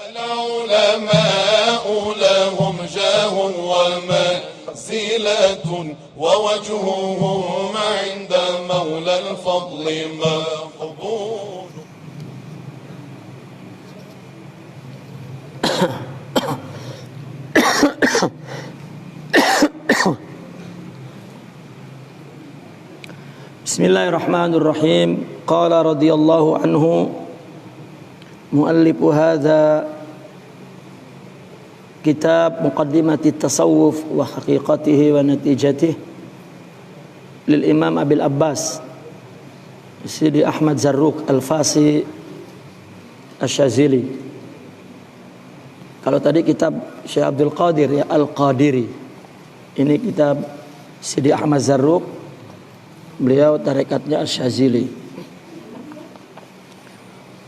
العلماء لهم جاه ومنزلة ووجههم عند مولى الفضل مقبول. Bismillahirrahmanirrahim. Qala radhiyallahu anhu muallifu hadza kitab muqaddimati tasawuf wa haqiqatihi wa natijatihi lil Imam Abil Abbas Sidi Ahmad Zarruq Al-Fasi Asy-Syazili. Kalau tadi kitab Syekh Abdul Qadir ya Al-Qadiri, ini kitab Sidi Ahmad Zarruq, beliau tarekatnya Asy-Syazili.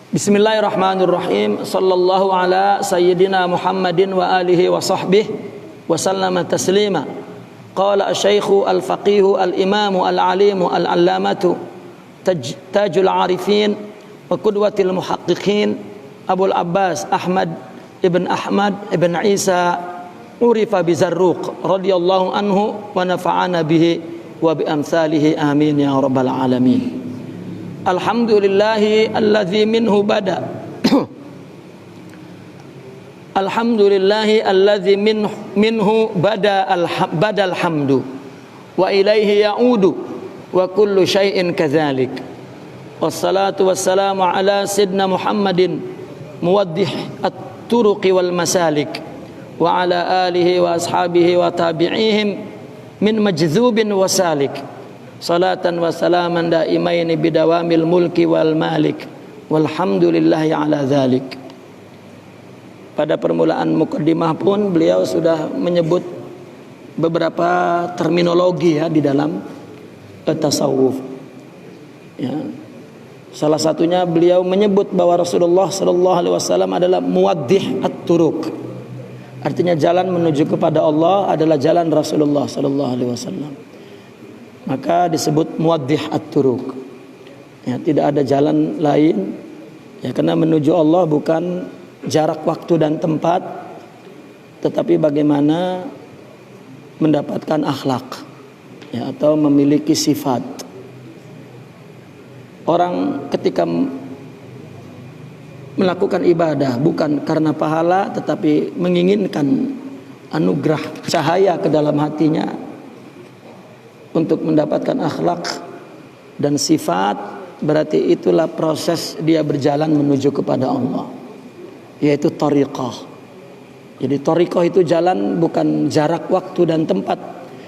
Bismillahirrahmanirrahim. Sallallahu ala sayyidina Muhammadin wa alihi wa sahbihi wa sallama taslima. Qala asy-syaikhu al-faqihu al-imamu al-alimu al-allamatu tajul arifin wa qudwatil muhaqqiqin Abul Abbas Ahmad ibn Isa urifa bi Zarruq radhiyallahu anhu wa nafa'ana bihi wa bi amsalihi amin ya rabbal alamin. Alhamdulillahi alladzi minhu bada Alhamdulillahi alladzi minhu badal hamdu wa ilaihi ya'udu wa kullu syai'in kadzalik. Wassalatu wassalamu ala sayyidina Muhammadin muwaddih at-turuqi wal masalik wa ala alihi wa ashabihi wa tabi'ihim min majdzubin wa salik. Salatan wa salaman daimaini bidawamil mulki wal malik walhamdulillahi ala dzalik. Pada permulaan mukaddimah pun beliau sudah menyebut beberapa terminologi ya di dalam tasawuf. Ya. Salah satunya beliau menyebut bahwa Rasulullah sallallahu alaihi wasallam adalah muwaddih at-turuq. Artinya jalan menuju kepada Allah adalah jalan Rasulullah sallallahu alaihi wasallam. Maka disebut muwaddih at-turuq. Ya, tidak ada jalan lain. Ya, karena menuju Allah bukan jarak waktu dan tempat, tetapi bagaimana mendapatkan akhlak, ya, atau memiliki sifat. Orang ketika melakukan ibadah bukan karena pahala, tetapi menginginkan anugerah cahaya ke dalam hatinya untuk mendapatkan akhlak dan sifat, berarti itulah proses dia berjalan menuju kepada Allah, yaitu thariqah. Jadi thariqah itu jalan bukan jarak waktu dan tempat,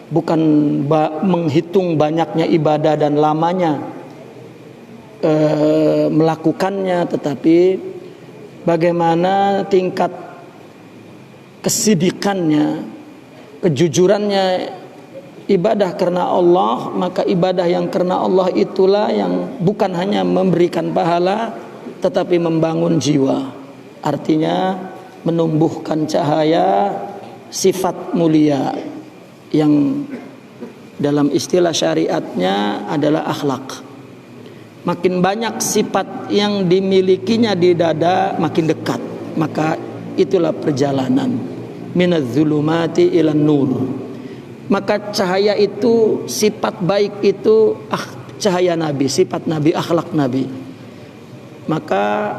bukan menghitung banyaknya ibadah dan lamanya melakukannya, tetapi bagaimana tingkat kesidikannya, kejujurannya. Ibadah karena Allah, maka ibadah yang karena Allah itulah yang bukan hanya memberikan pahala, tetapi membangun jiwa. Artinya menumbuhkan cahaya sifat mulia yang dalam istilah syariatnya adalah akhlak. Makin banyak sifat yang dimilikinya di dada, makin dekat. Maka itulah perjalanan minadz zulumati ilan nur. Maka cahaya itu, sifat baik itu cahaya Nabi, sifat Nabi, akhlak Nabi. Maka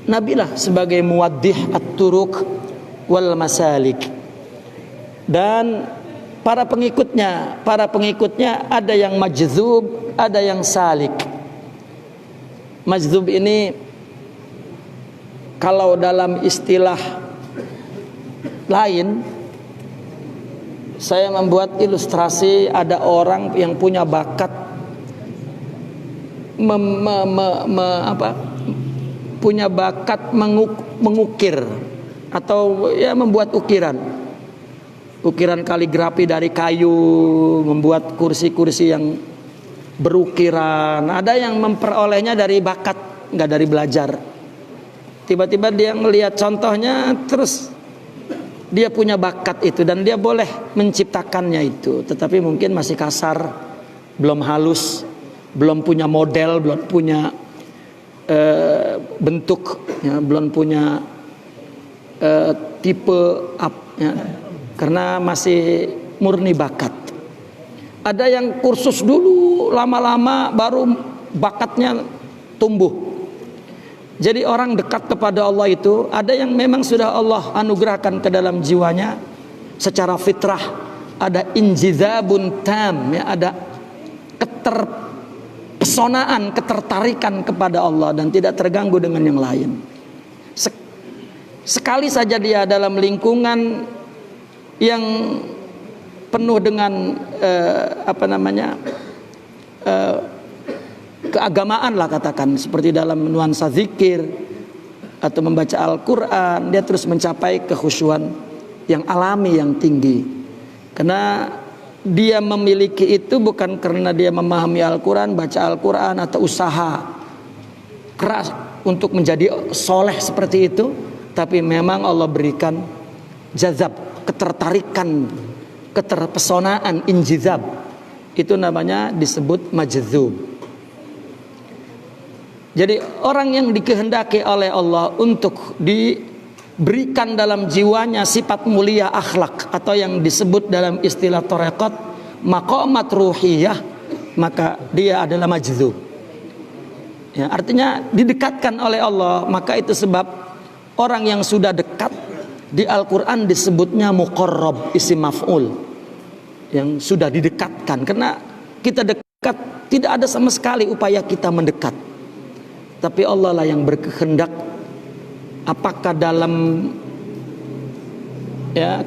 Nabilah sebagai muwaddih at-turuq wal masalik. Dan para pengikutnya ada yang majdzub, ada yang salik. Majdzub ini kalau dalam istilah lain, saya membuat ilustrasi, ada orang yang punya bakat punya bakat mengukir atau ya membuat ukiran kaligrafi dari kayu, membuat kursi-kursi yang berukiran. Ada yang memperolehnya dari bakat, nggak dari belajar. Tiba-tiba dia melihat contohnya, terus dia punya bakat itu dan dia boleh menciptakannya itu, tetapi mungkin masih kasar, belum halus, belum punya model, belum punya bentuk, ya, belum punya tipe up, ya, karena masih murni bakat. Ada yang kursus dulu, lama-lama baru bakatnya tumbuh. Jadi orang dekat kepada Allah itu ada yang memang sudah Allah anugerahkan ke dalam jiwanya secara fitrah, ada injizabun tam, ya, ada keterpesonaan, ketertarikan kepada Allah dan tidak terganggu dengan yang lain. Sekali saja dia dalam lingkungan yang penuh dengan keagamaan lah katakan, seperti dalam nuansa zikir atau membaca Al-Quran, dia terus mencapai kekhusyuan yang alami yang tinggi. Karena dia memiliki itu bukan karena dia memahami Al-Quran, baca Al-Quran atau usaha keras untuk menjadi soleh seperti itu, tapi memang Allah berikan jazab, ketertarikan, keterpesonaan, injizab. Itu namanya disebut majzub. Jadi orang yang dikehendaki oleh Allah untuk diberikan dalam jiwanya sifat mulia akhlak, atau yang disebut dalam istilah tarekat maqamat ruhiyah, maka dia adalah majzub, ya, artinya didekatkan oleh Allah. Maka itu sebab orang yang sudah dekat di Al-Quran disebutnya muqarrab, isim maf'ul, yang sudah didekatkan. Karena kita dekat, tidak ada sama sekali upaya kita mendekat, tapi Allah lah yang berkehendak. Apakah dalam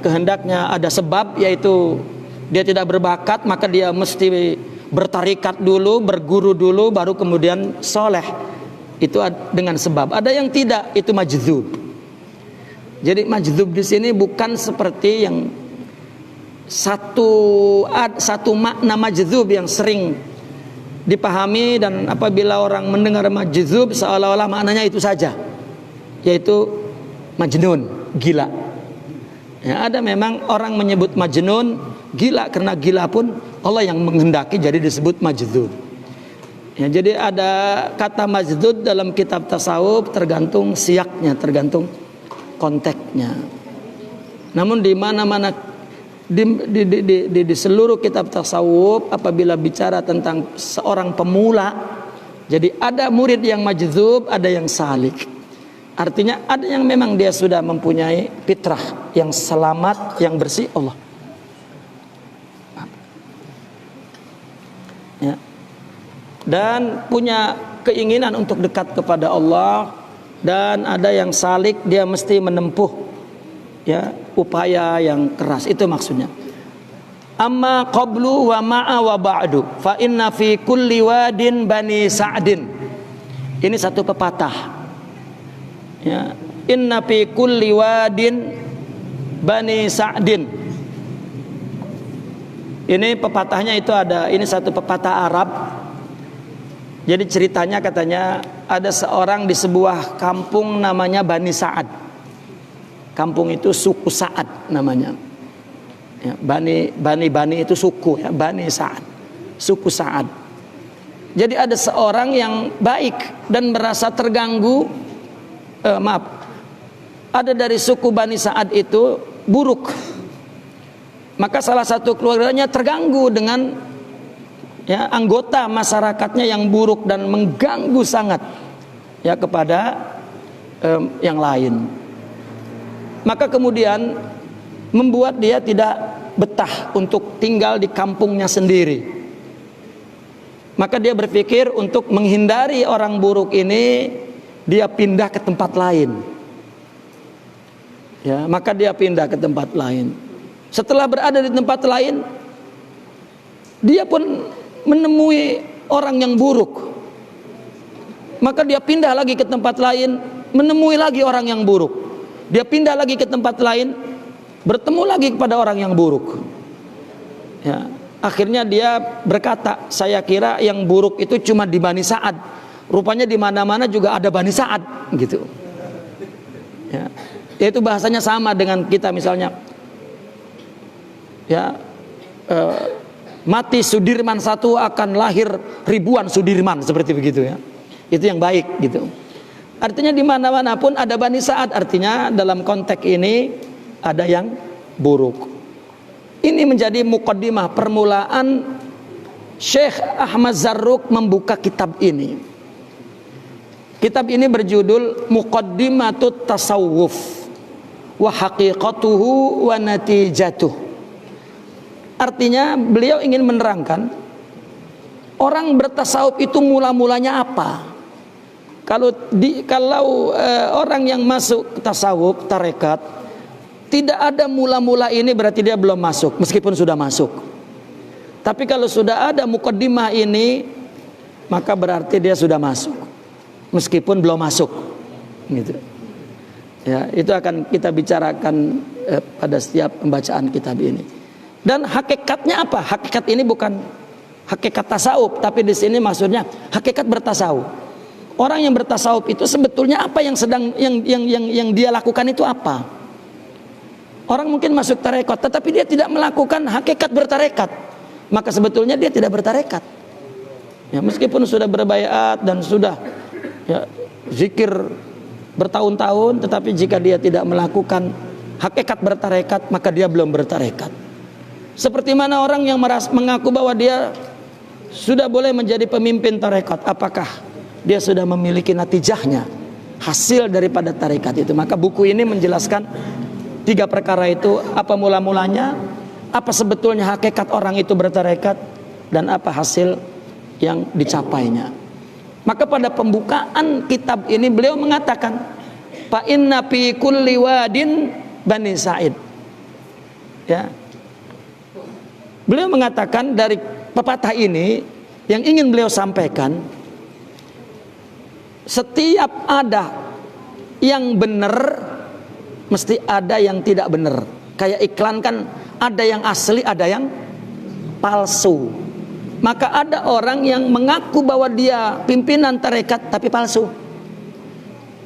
kehendaknya ada sebab, yaitu dia tidak berbakat, maka dia mesti bertarikat dulu, berguru dulu, baru kemudian soleh. Itu dengan sebab. Ada yang tidak, itu majzub. Jadi majzub di sini bukan seperti yang satu makna majzub yang sering dipahami, dan apabila orang mendengar majzub seolah-olah maknanya itu saja, yaitu majnun, gila. Ya, ada memang orang menyebut majnun, gila, karena gila pun Allah yang menghendaki jadi disebut majzub. Ya, jadi ada kata majzub dalam kitab tasawuf tergantung siaknya, tergantung konteksnya. Namun di mana-mana di seluruh kitab tasawuf, apabila bicara tentang seorang pemula, jadi ada murid yang majzub, ada yang salik. Artinya ada yang memang dia sudah mempunyai fitrah yang selamat, yang bersih Allah. Ya. Dan punya keinginan untuk dekat kepada Allah. Dan ada yang salik, dia mesti menempuh, ya, upaya yang keras. Itu maksudnya. Amma qablu wa ma'a wa ba'du fa inna fi kulli wadin bani sa'din. Ini satu pepatah. Ya, inna fi kulli wadin bani sa'din. Ini pepatahnya itu ada, ini satu pepatah Arab. Jadi ceritanya katanya ada seorang di sebuah kampung namanya Bani Sa'ad. Kampung itu suku Sa'ad namanya. Ya, Bani itu suku, ya, Bani Sa'ad, suku Sa'ad. Jadi ada seorang yang baik dan merasa terganggu. Ada dari suku Bani Sa'ad itu buruk. Maka salah satu keluarganya terganggu dengan, ya, anggota masyarakatnya yang buruk dan mengganggu sangat, ya, kepada yang lain. Maka kemudian membuat dia tidak betah untuk tinggal di kampungnya sendiri. Maka dia berpikir untuk menghindari orang buruk ini, dia pindah ke tempat lain. Ya, maka dia pindah ke tempat lain. Setelah berada di tempat lain, dia pun menemui orang yang buruk. Maka dia pindah lagi ke tempat lain, menemui lagi orang yang buruk. Dia pindah lagi ke tempat lain, bertemu lagi kepada orang yang buruk. Ya, akhirnya dia berkata, saya kira yang buruk itu cuma di Bani Sa'ad. Rupanya di mana-mana juga ada Bani Sa'ad, gitu. Ya, itu bahasanya sama dengan kita misalnya. Ya, mati Sudirman satu akan lahir ribuan Sudirman, seperti begitu, ya. Itu yang baik, gitu. Artinya di mana-mana pun ada Bani Sa'ad, artinya dalam konteks ini ada yang buruk. Ini menjadi muqaddimah permulaan Syekh Ahmad Zarruq membuka kitab ini. Kitab ini berjudul Muqaddimatut Tasawuf wa Haqiqatuhu wa Natijatuh. Artinya beliau ingin menerangkan orang bertasawuf itu mula-mulanya apa. Kalau orang yang masuk tasawuf, tarekat, tidak ada mula-mula ini berarti dia belum masuk, meskipun sudah masuk. Tapi kalau sudah ada muqaddimah ini, maka berarti dia sudah masuk, meskipun belum masuk. Gitu. Ya, itu akan kita bicarakan pada setiap pembacaan kitab ini. Dan hakikatnya apa? Hakikat ini bukan hakikat tasawuf, tapi di sini maksudnya hakikat bertasawuf. Orang yang bertasawuf itu sebetulnya apa yang yang dia lakukan itu apa? Orang mungkin masuk tarekat, tetapi dia tidak melakukan hakikat bertarekat, maka sebetulnya dia tidak bertarekat. Ya, meskipun sudah berbaiat dan sudah ya, zikir bertahun-tahun, tetapi jika dia tidak melakukan hakikat bertarekat, maka dia belum bertarekat. Seperti mana orang yang mengaku bahwa dia sudah boleh menjadi pemimpin tarekat, apakah dia sudah memiliki natijahnya, hasil daripada tarekat itu? Maka buku ini menjelaskan 3 perkara itu, apa mula-mulanya, apa sebetulnya hakikat orang itu bertarekat, dan apa hasil yang dicapainya. Maka pada pembukaan kitab ini beliau mengatakan, fa inna fi kulli wadin Bani Sa'id. Ya. Beliau mengatakan dari pepatah ini yang ingin beliau sampaikan, setiap ada yang benar, mesti ada yang tidak benar. Kayak iklan kan, ada yang asli, ada yang palsu. Maka ada orang yang mengaku bahwa dia pimpinan tarekat tapi palsu.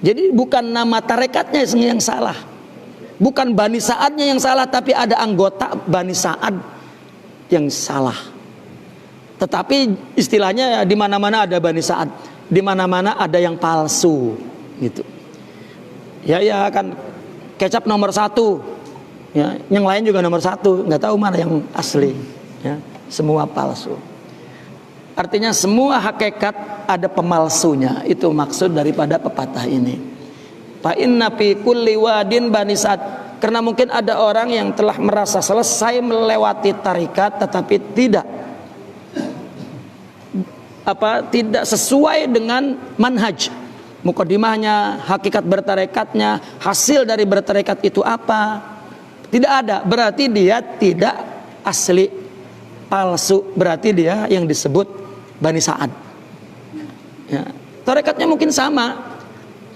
Jadi bukan nama tarekatnya yang salah, bukan Bani Sa'adnya yang salah, tapi ada anggota Bani Sa'ad yang salah. Tetapi istilahnya ya, di mana-mana ada Bani Sa'ad, di mana-mana ada yang palsu, gitu. Ya kan kecap nomor 1, ya, yang lain juga nomor 1, nggak tahu mana yang asli. Ya, semua palsu. Artinya semua hakikat ada pemalsunya. Itu maksud daripada pepatah ini. Fa inna fi kulli wadin Bani Sa'ad. Karena mungkin ada orang yang telah merasa selesai melewati tarikat, tetapi tidak sesuai dengan manhaj, muqaddimahnya, hakikat bertarekatnya, hasil dari bertarekat itu apa, tidak ada, berarti dia tidak asli, palsu, berarti dia yang disebut Bani Sa'ad. Ya, tarekatnya mungkin sama,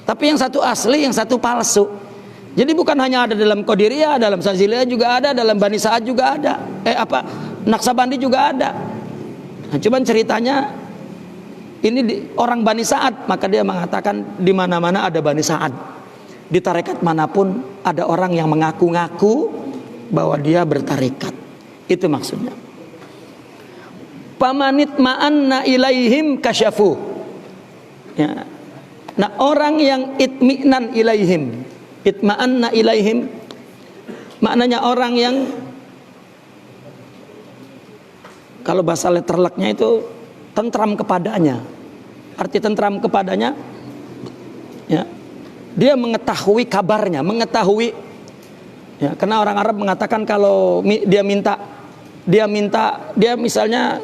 tapi yang satu asli, yang satu palsu. Jadi bukan hanya ada dalam Qadiriyah, dalam Saziliyah juga ada, dalam Bani Sa'ad juga ada, Naqsabandi juga ada. Nah, cuman ceritanya ini orang Bani Sa'ad, maka dia mengatakan di mana-mana ada Bani Sa'ad. Di tarekat manapun ada orang yang mengaku-ngaku bahwa dia bertarekat. Itu maksudnya. Pamanit ma'anna ilaihim kasyafu. Ya. Nah, orang yang itmi'nan ilaihim, itma'anna ilaihim, maknanya orang yang, kalau bahasa letterleknya itu tentram kepadanya. Arti tentram kepadanya, ya, dia mengetahui kabarnya, mengetahui, ya, karena orang Arab mengatakan kalau dia misalnya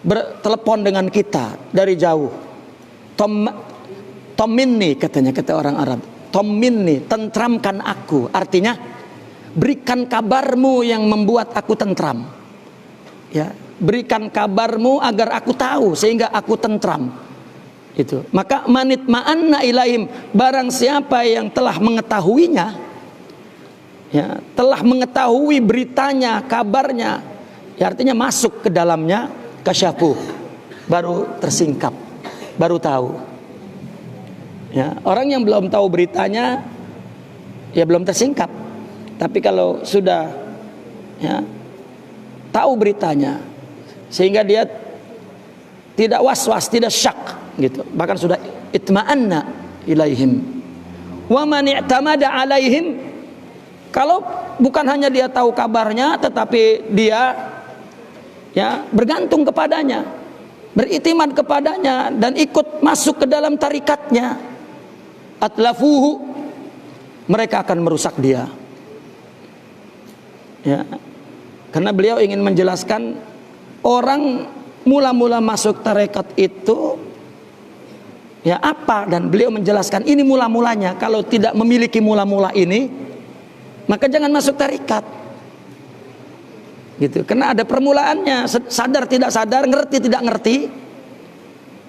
bertelepon dengan kita dari jauh, Tomminni katanya, kata orang Arab, Tomminni, tentramkan aku. Artinya berikan kabarmu yang membuat aku tentram. Ya, berikan kabarmu agar aku tahu sehingga aku tentram. Itu. Maka manit ma'anna ilaihim, barang siapa yang telah mengetahuinya, ya, telah mengetahui beritanya, kabarnya, ya, artinya masuk ke dalamnya, kasyafu, baru tersingkap, baru tahu. Ya, orang yang belum tahu beritanya, ya belum tersingkap. Tapi kalau sudah, ya, tahu beritanya, sehingga dia tidak was-was, tidak syak, gitu. Bahkan sudah itma'anna ilaihim. Wa man i'tamada alaihim, kalau bukan hanya dia tahu kabarnya, tetapi dia ya bergantung kepadanya, beritimad kepadanya dan ikut masuk ke dalam tarikatnya, atlafuhu, mereka akan merusak dia. Ya, karena beliau ingin menjelaskan orang mula-mula masuk tarekat itu ya apa, dan beliau menjelaskan ini mula-mulanya. Kalau tidak memiliki mula-mula ini, maka jangan masuk tarekat. Gitu. Karena ada permulaannya, sadar tidak sadar, ngerti tidak ngerti,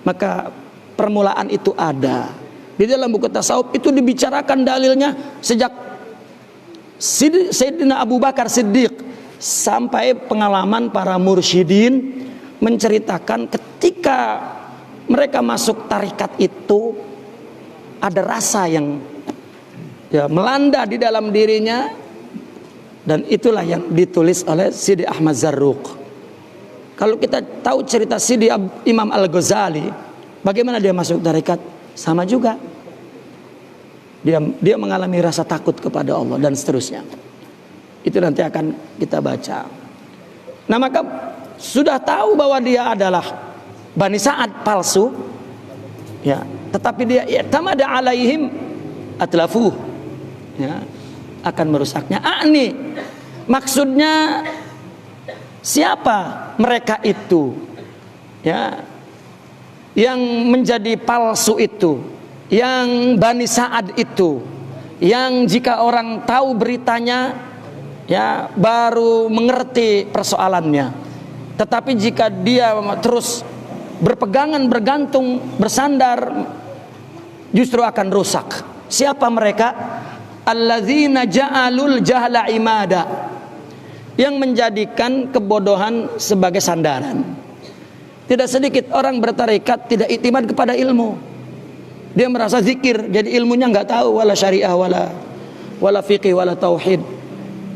maka permulaan itu ada. Di dalam buku tasawuf itu dibicarakan dalilnya sejak Sayyidina Abu Bakar Siddiq sampai pengalaman para mursyidin menceritakan ketika mereka masuk tarikat itu ada rasa yang ya melanda di dalam dirinya, dan itulah yang ditulis oleh Sidi Ahmad Zarruq. Kalau kita tahu cerita Sidi Imam Al-Ghazali, bagaimana dia masuk tarikat, sama juga. Dia mengalami rasa takut kepada Allah dan seterusnya. Itu nanti akan kita baca. Nah, maka sudah tahu bahwa dia adalah Bani Sa'ad palsu, ya, tetapi dia i'tamada alaihim atlafuh, ya, akan merusaknya. Ani, maksudnya siapa mereka itu, ya, yang menjadi palsu itu, yang Bani Sa'ad itu, yang jika orang tahu beritanya ya baru mengerti persoalannya, tetapi jika dia terus berpegangan, bergantung, bersandar, justru akan rusak. Siapa mereka? Alladzina ja'alul jahla imada, yang menjadikan kebodohan sebagai sandaran. Tidak sedikit orang bertarekat tidak iktimad kepada ilmu. Dia merasa zikir, jadi ilmunya nggak tahu, wala syariah, wala fiqih, wala tauhid,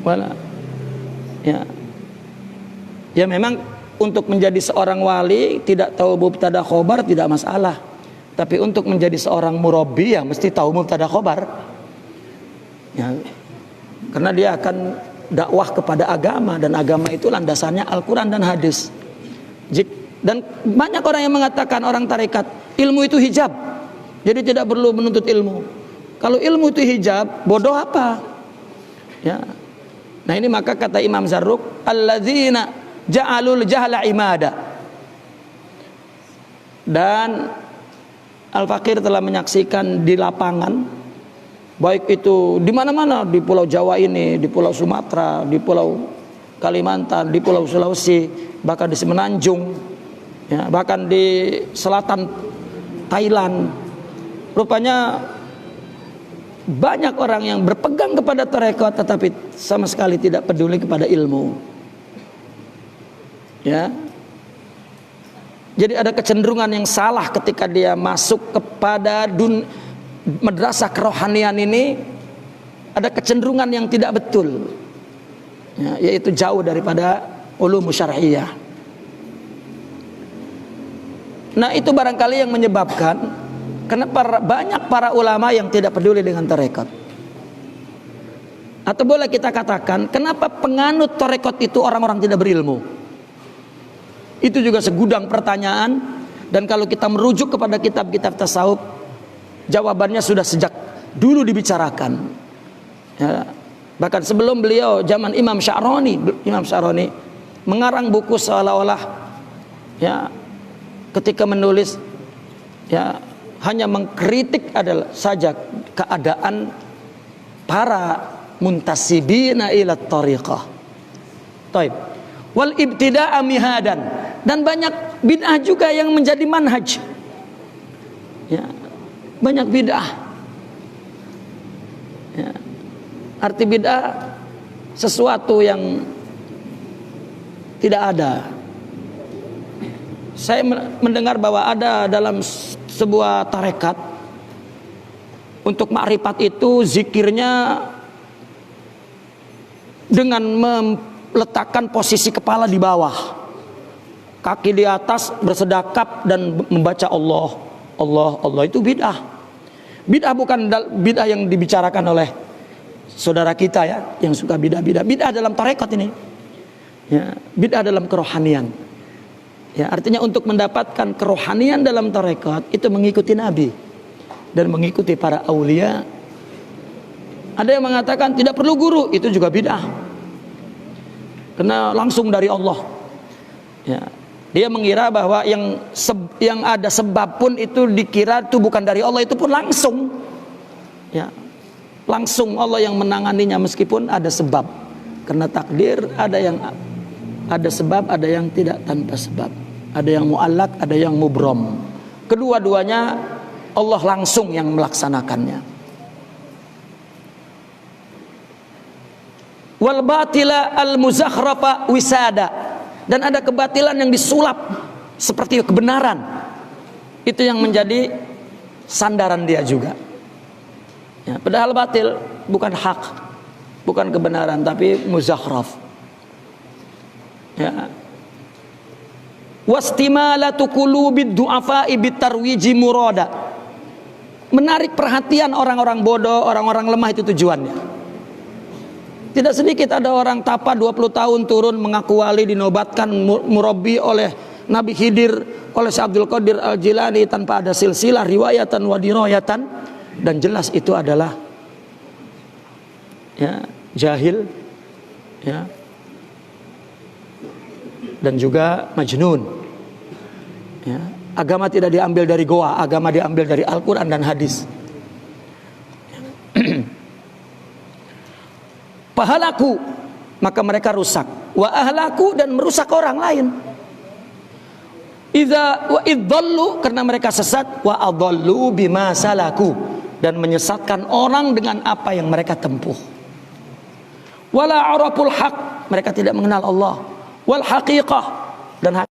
wala ya memang untuk menjadi seorang wali tidak tahu mubtada khobar tidak masalah, tapi untuk menjadi seorang murabbi ya mesti tahu mubtada khobar, ya, karena dia akan dakwah kepada agama, dan agama itu landasannya Al-Quran dan hadis. Dan banyak orang yang mengatakan orang tarekat ilmu itu hijab, jadi tidak perlu menuntut ilmu. Kalau ilmu itu hijab, bodoh apa? Ya. Nah ini maka kata Imam Zarruq, alladzina ja'alul jahla imada. Dan Al-Fakir telah menyaksikan di lapangan, baik itu di mana-mana, di Pulau Jawa ini, di Pulau Sumatera, di Pulau Kalimantan, di Pulau Sulawesi, bahkan di Semenanjung, ya, bahkan di selatan Thailand. Rupanya banyak orang yang berpegang kepada tarekat tetapi sama sekali tidak peduli kepada ilmu. Ya. Jadi ada kecenderungan yang salah ketika dia masuk kepada madrasah kerohanian ini, ada kecenderungan yang tidak betul. Ya, yaitu jauh daripada ulum syar'iyyah. Nah, itu barangkali yang menyebabkan kenapa banyak para ulama yang tidak peduli dengan tarekat. Atau boleh kita katakan, kenapa penganut tarekat itu orang-orang tidak berilmu? Itu juga segudang pertanyaan, dan kalau kita merujuk kepada kitab-kitab tasawuf, jawabannya sudah sejak dulu dibicarakan. Ya, bahkan sebelum beliau, zaman Imam Sya'rani mengarang buku seolah-olah ya ketika menulis ya hanya mengkritik adalah saja keadaan para muntasibina ila tariqah. Taib. Wal ibtida'a mihadan, dan banyak bid'ah juga yang menjadi manhaj. Ya, banyak bid'ah. Ya. Arti bid'ah sesuatu yang tidak ada. Saya mendengar bahwa ada dalam sebuah tarekat untuk makrifat itu zikirnya dengan meletakkan posisi kepala di bawah, kaki di atas, bersedekap dan membaca Allah, Allah, Allah. Itu bid'ah. Bid'ah bukan bid'ah yang dibicarakan oleh saudara kita ya, yang suka bid'ah-bid'ah. Bid'ah dalam tarekat ini. Ya, bid'ah dalam kerohanian. Ya, artinya untuk mendapatkan kerohanian dalam tarekat itu mengikuti Nabi dan mengikuti para aulia. Ada yang mengatakan tidak perlu guru, itu juga bid'ah. Karena langsung dari Allah. Ya. Dia mengira bahwa yang ada sebab pun itu dikira itu bukan dari Allah, itu pun langsung. Ya. Langsung Allah yang menanganinya meskipun ada sebab. Karena takdir ada yang ada sebab, ada yang tidak tanpa sebab. Ada yang mu'allak, ada yang mubrom. Kedua-duanya Allah langsung yang melaksanakannya. Wal batila al muzakhrafa wisada. Dan ada kebatilan yang disulap seperti kebenaran. Itu yang menjadi sandaran dia juga. Ya, padahal batil bukan hak, bukan kebenaran, tapi muzakhraf. Ya. Wastimalatu qulubid du'afa'i bitarwiji murada. Menarik perhatian orang-orang bodoh, orang-orang lemah, itu tujuannya. Tidak sedikit ada orang tapa 20 tahun turun mengaku wali, dinobatkan murabbi oleh Nabi Khidir, oleh Syekh Abdul Qadir Al-Jilani tanpa ada silsilah riwayatan wa dirayatan, dan jelas itu adalah ya, jahil ya, dan juga majnun ya. Agama tidak diambil dari goa, agama diambil dari Al-Quran dan hadis. Pahalaku, maka mereka rusak. Wa ahlaku, dan merusak orang lain. Idza wa iddallu, karena mereka sesat. Wa adallu bima salaku, dan menyesatkan orang dengan apa yang mereka tempuh. Wala araful haq, mereka tidak mengenal Allah. Wal haqiqah, dan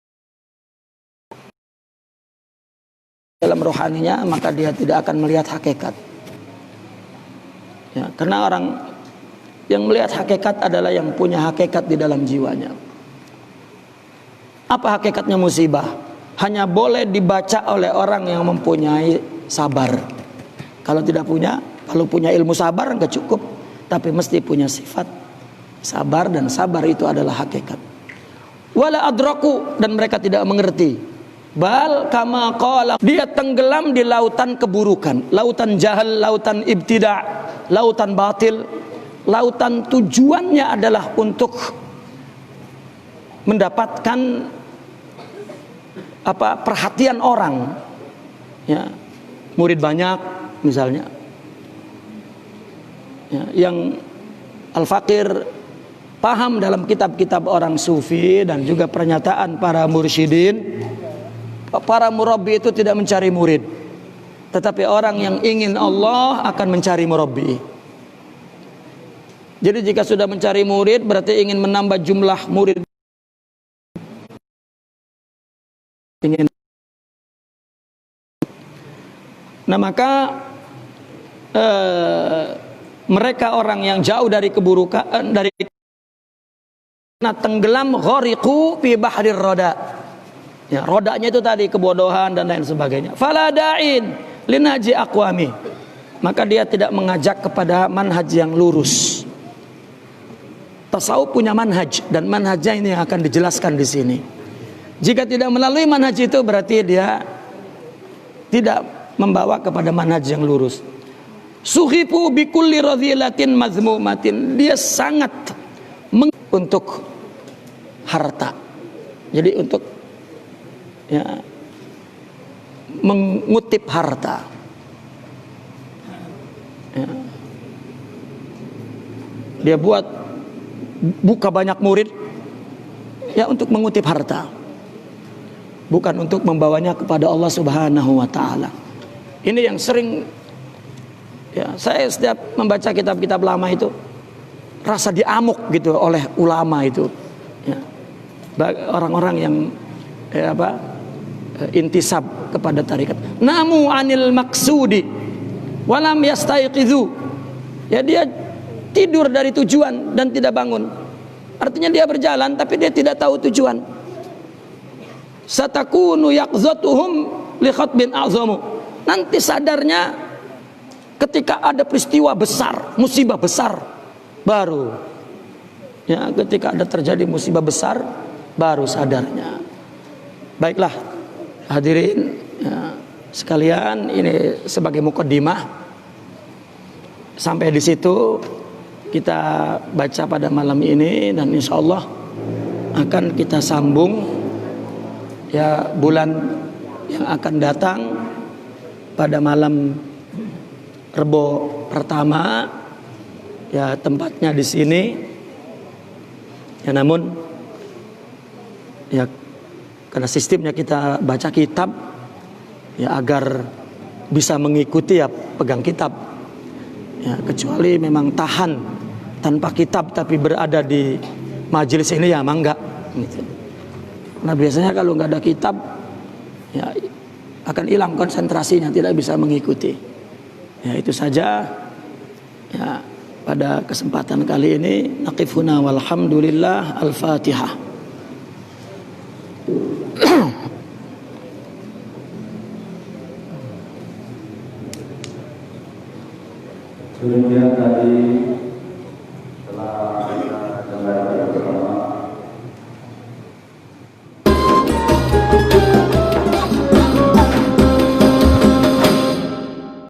dalam rohaninya, maka dia tidak akan melihat hakikat ya, karena orang yang melihat hakikat adalah yang punya hakikat di dalam jiwanya. Apa hakikatnya musibah? Hanya boleh dibaca oleh orang yang mempunyai sabar. Kalau tidak punya, kalau punya ilmu sabar enggak cukup, tapi mesti punya sifat sabar, dan sabar itu adalah hakikat. Wala adraku, dan mereka tidak mengerti. Bal kama qala, dia tenggelam di lautan keburukan, lautan jahal, lautan ibtida', lautan batil. Lautan tujuannya adalah untuk mendapatkan perhatian orang ya, murid banyak misalnya ya, yang Al-Fakir paham dalam kitab-kitab orang sufi dan juga pernyataan para mursyidin. Para murabbi itu tidak mencari murid, tetapi orang yang ingin Allah akan mencari murabbi. Jadi jika sudah mencari murid, berarti ingin menambah jumlah murid. Nah maka mereka orang yang jauh dari keburukan, dari tenggelam, ghariqu fi bahrir roda. Ya, rodanya itu tadi kebodohan dan lain sebagainya. Fala da'in linaji aqwami, maka dia tidak mengajak kepada manhaj yang lurus. Tasawuf punya manhaj, dan manhajnya ini akan dijelaskan di sini. Jika tidak melalui manhaj itu, berarti dia tidak membawa kepada manhaj yang lurus. Suhifu bikulli radhilatin mazmumatin, dia sangat untuk harta. Jadi untuk ya, mengutip harta ya. Dia buka banyak murid ya untuk mengutip harta, bukan untuk membawanya kepada Allah Subhanahu wa taala. Ini yang sering ya, saya setiap membaca kitab-kitab lama itu rasa diamuk gitu oleh ulama itu ya. Orang-orang yang intisab kepada tarikat. Namu anil maksudi walam yastaiqizu, ya dia tidur dari tujuan dan tidak bangun. Artinya dia berjalan tapi dia tidak tahu tujuan. Satakunu yaqzatuhum li khatbin a'zamu, nanti sadarnya ketika ada peristiwa besar, musibah besar, baru ya, ketika ada terjadi musibah besar baru sadarnya. Baiklah hadirin ya, sekalian, ini sebagai mukaddimah. Sampai di situ kita baca pada malam ini, dan insya Allah akan kita sambung ya bulan yang akan datang pada malam Rebo pertama ya, tempatnya di sini ya. Namun ya karena sistemnya kita baca kitab ya, agar bisa mengikuti ya pegang kitab ya, kecuali memang tahan tanpa kitab tapi berada di majelis ini ya emang enggak gitu. Nah biasanya kalau nggak ada kitab ya akan hilang konsentrasinya, tidak bisa mengikuti. Ya itu saja ya pada kesempatan kali ini. Naqifuna walhamdulillah. Al-Fatihah. Demikian tadi